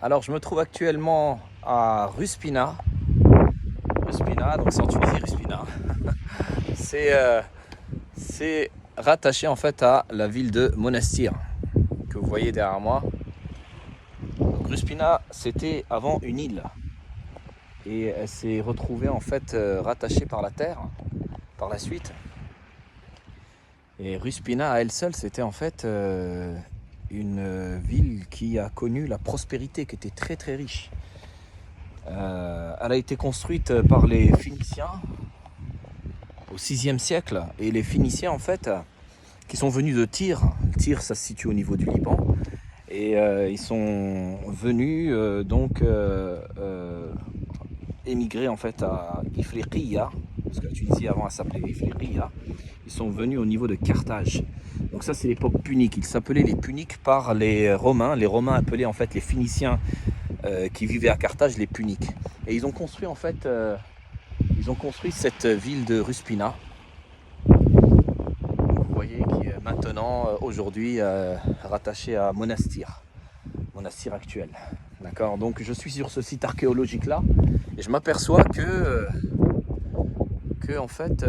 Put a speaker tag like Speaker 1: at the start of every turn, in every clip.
Speaker 1: Alors, je me trouve actuellement à Ruspina. Ruspina, donc c'est en Tunisie, Ruspina. C'est rattaché en fait à la ville de Monastir que vous voyez derrière moi. Donc, Ruspina, c'était avant une île et elle s'est retrouvée en fait rattachée par la terre par la suite. Et Ruspina à elle seule, c'était en fait une ville qui a connu la prospérité, qui était très très riche. Elle a été construite par les Phéniciens au 6e siècle. Et les Phéniciens, en fait, qui sont venus de Tyr. Tyr, ça se situe au niveau du Liban. Et ils sont venus émigrer en fait à Ifriqiya, parce que la Tunisie avant elle s'appelait Ifriqiya. Ils sont venus au niveau de Carthage. Donc ça c'est l'époque punique. Ils s'appelaient les Puniques par les Romains. Les Romains appelaient en fait les Phéniciens qui vivaient à Carthage les Puniques. Et ils ont construit en fait cette ville de Ruspina. Vous voyez qui est maintenant aujourd'hui rattachée à Monastir actuel. D'accord. Donc je suis sur ce site archéologique là et je m'aperçois que en fait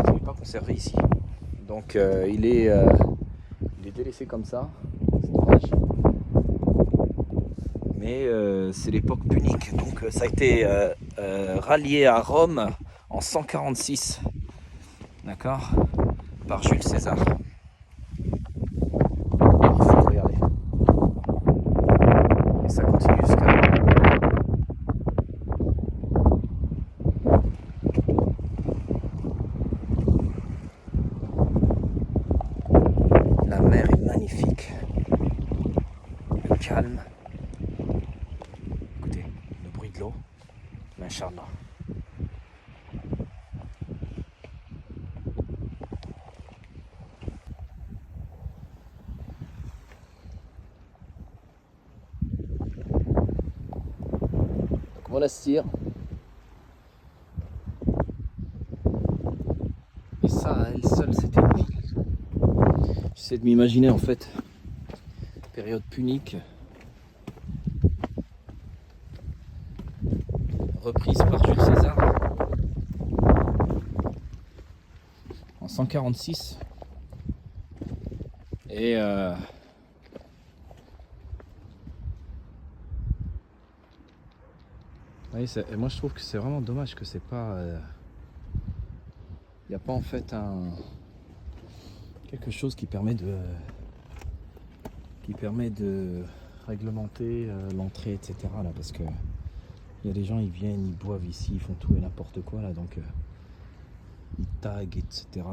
Speaker 1: il n'est pas conservé ici. Donc il est délaissé comme ça. C'est dommage. Mais c'est l'époque punique. Donc ça a été rallié à Rome en 146. D'accord, par Jules César. Regardez. Et ça continue jusqu'à la mer est magnifique, le calme. Écoutez, le bruit de l'eau, Inch'Allah. Monastir. Et ça, à elle seule, c'était une ville. J'essaie de m'imaginer en fait, période punique, reprise par Jules César en 146. Et oui, et moi je trouve que c'est vraiment dommage que c'est pas. Il n'y a pas en fait quelque chose qui permet de réglementer l'entrée, etc. là, parce que il y a des gens, ils viennent, ils boivent ici, ils font tout et n'importe quoi là, donc ils taguent, etc.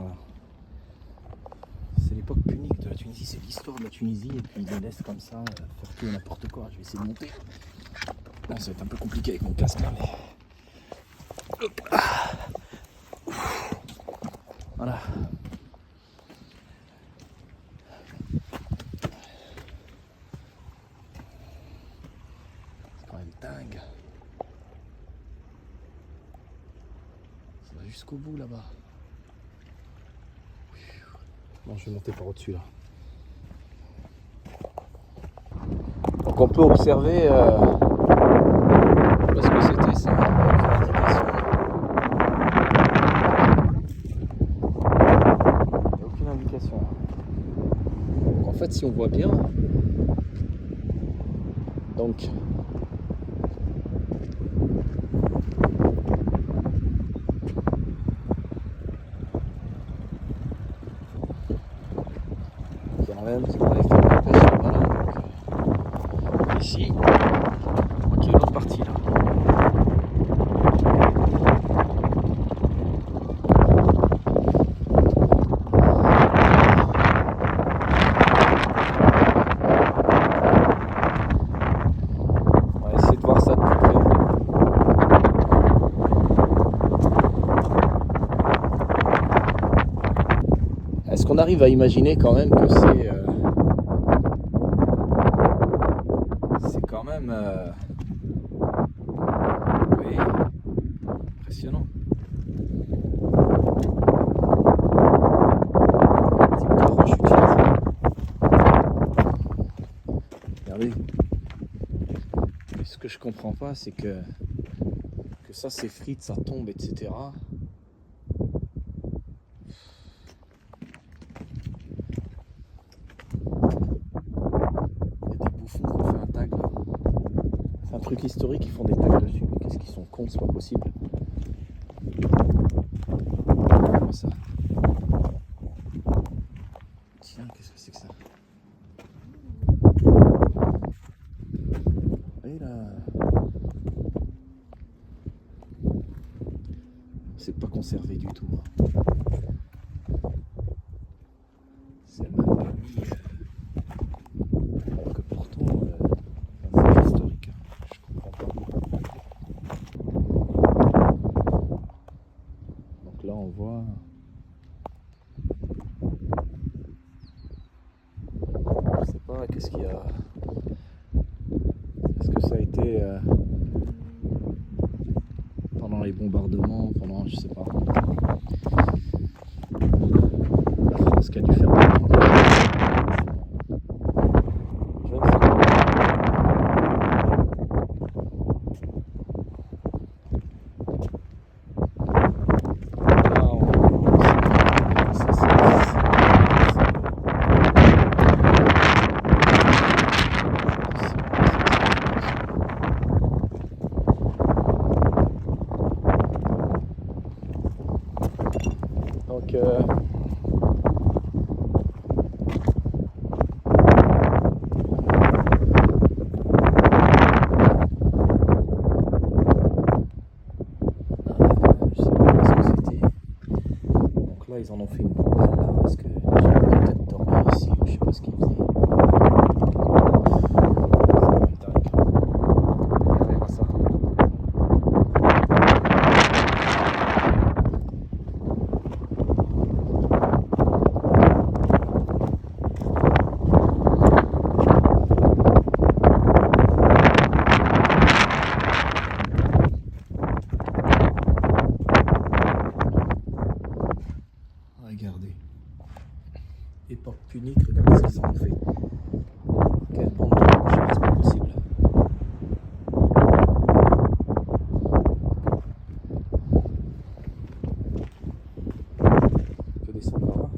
Speaker 1: C'est l'époque punique de la Tunisie, c'est l'histoire de la Tunisie, et puis ils les laissent comme ça faire tout et n'importe quoi. Je vais essayer de monter. Bon, ça va être un peu compliqué avec mon casque là, mais hop là. Voilà. C'est quand même dingue. Ça va jusqu'au bout là-bas. Bon, je vais monter par au-dessus là. Donc on peut observer parce que c'était ça. Il n'y a aucune indication. Donc en fait, si on voit bien, donc il y en a même qui vont aller faire la pêche. Voilà. Donc, ici, on voit qu'il y a une autre partie là. On va essayer de voir ça de plus près. Est-ce qu'on arrive à imaginer quand même que c'est quand même oui, impressionnant. Le type de roche utilisé. Regardez. Et ce que je comprends pas, c'est que ça s'effrite, ça tombe, etc. Il y a des bouffons qui ont fait un tag là. C'est un truc historique, ils font des tags dessus. Mais qu'est-ce qu'ils sont cons, c'est pas possible. Comme ça. Tiens, qu'est-ce que c'est que ça? Et là. C'est pas conservé du tout. C'est même pas mis. Alors que pourtant, c'est historique. Je comprends pas. Donc là, on voit. Je sais pas, qu'est-ce qu'il y a. Est-ce que ça a été pendant les bombardements, pendant, je sais pas. La France qui a dû faire des je ne sais pas. Là, on donc je sais pas ce que c'était. Donc là, ils en ont fait une poubelle là parce que j'aurais peut-être dormir ici ou je sais pas ce qu'ils faisaient. C'est dingue. Regardez-moi ça. Regardez. Époque punique, regardez ce qu'ils en ont fait. Quelle bande de lâches, c'est pas possible. On peut descendre par là.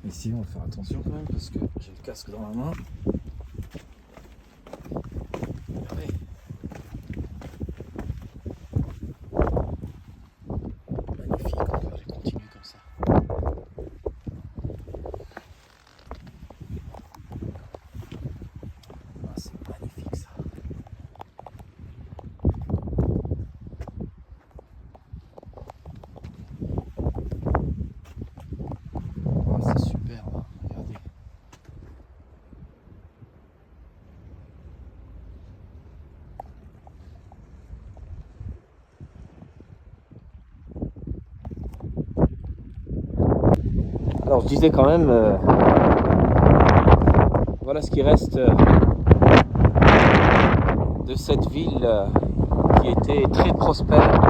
Speaker 1: Ici, on va faire attention quand même parce que j'ai le casque dans la main. Regardez. Magnifique, on peut aller continuer comme ça. Ah, c'est magnifique ça. Ah, c'est super là, regardez. Alors je disais quand même, voilà ce qui reste de cette ville qui était très prospère,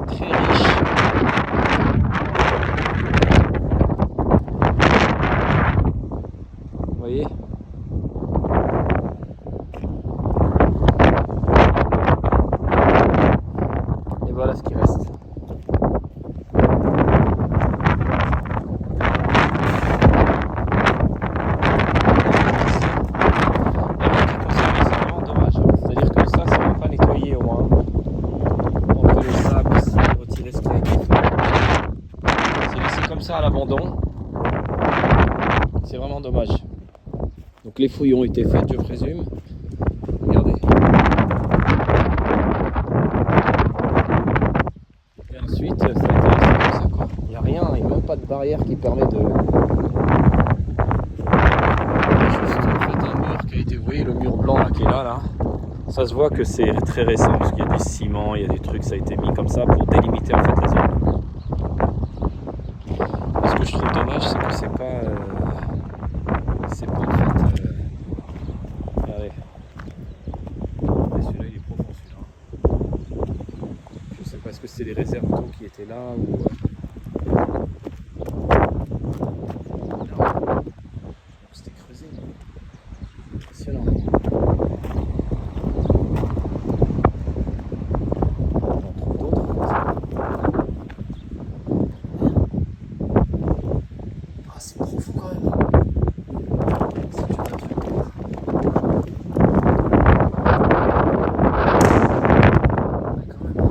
Speaker 1: très riche. Vous voyez ? Et voilà ce qui reste. À l'abandon, c'est vraiment dommage. Donc les fouilles ont été faites, je présume. Regardez. Et ensuite, ça a été laissé comme ça, quoi. Il n'y a rien, il n'y a même pas de barrière qui permet de. Juste en fait un mur qui a été, vous voyez le mur blanc là, qui est là. Ça se voit que c'est très récent parce qu'il y a du ciment, il y a des trucs, ça a été mis comme ça pour délimiter en fait la zone. Ce que je trouve dommage, c'est que c'est pas en fait. Regardez. Et celui-là, il est profond celui-là. Je sais pas, est-ce que c'est les réserves d'eau qui étaient là ou. C'était creusé. impressionnant. On en trouve d'autres comme ça. Ah, c'est profond quand même. Si tu vas te voir. Ouais, quand même.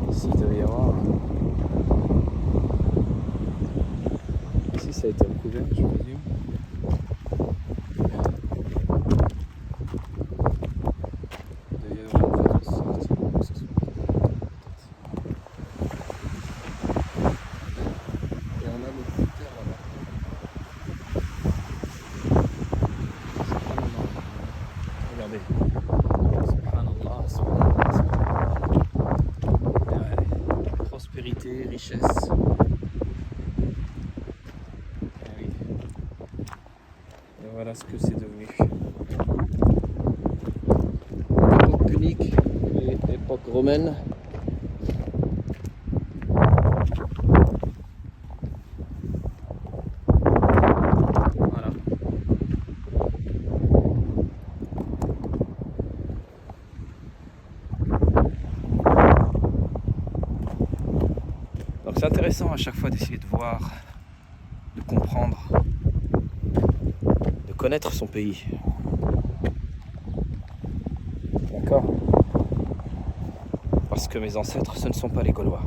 Speaker 1: Ici, il devait y avoir. Ici, ça a été recouvert, je présume. Il devait y avoir en fait une sortie pour que ce soit recouvert. Et on a le bout de terre là-bas. C'est pas normal. Regardez. Subhanallah, subhanallah, subhanallah. Ouais. Prospérité, richesse. Ah oui. Et voilà ce que c'est devenu. Époque punique et époque romaine. Voilà. Donc c'est intéressant à chaque fois d'essayer de voir, de comprendre, de connaître son pays. D'accord ? Parce que mes ancêtres, ce ne sont pas les Gaulois.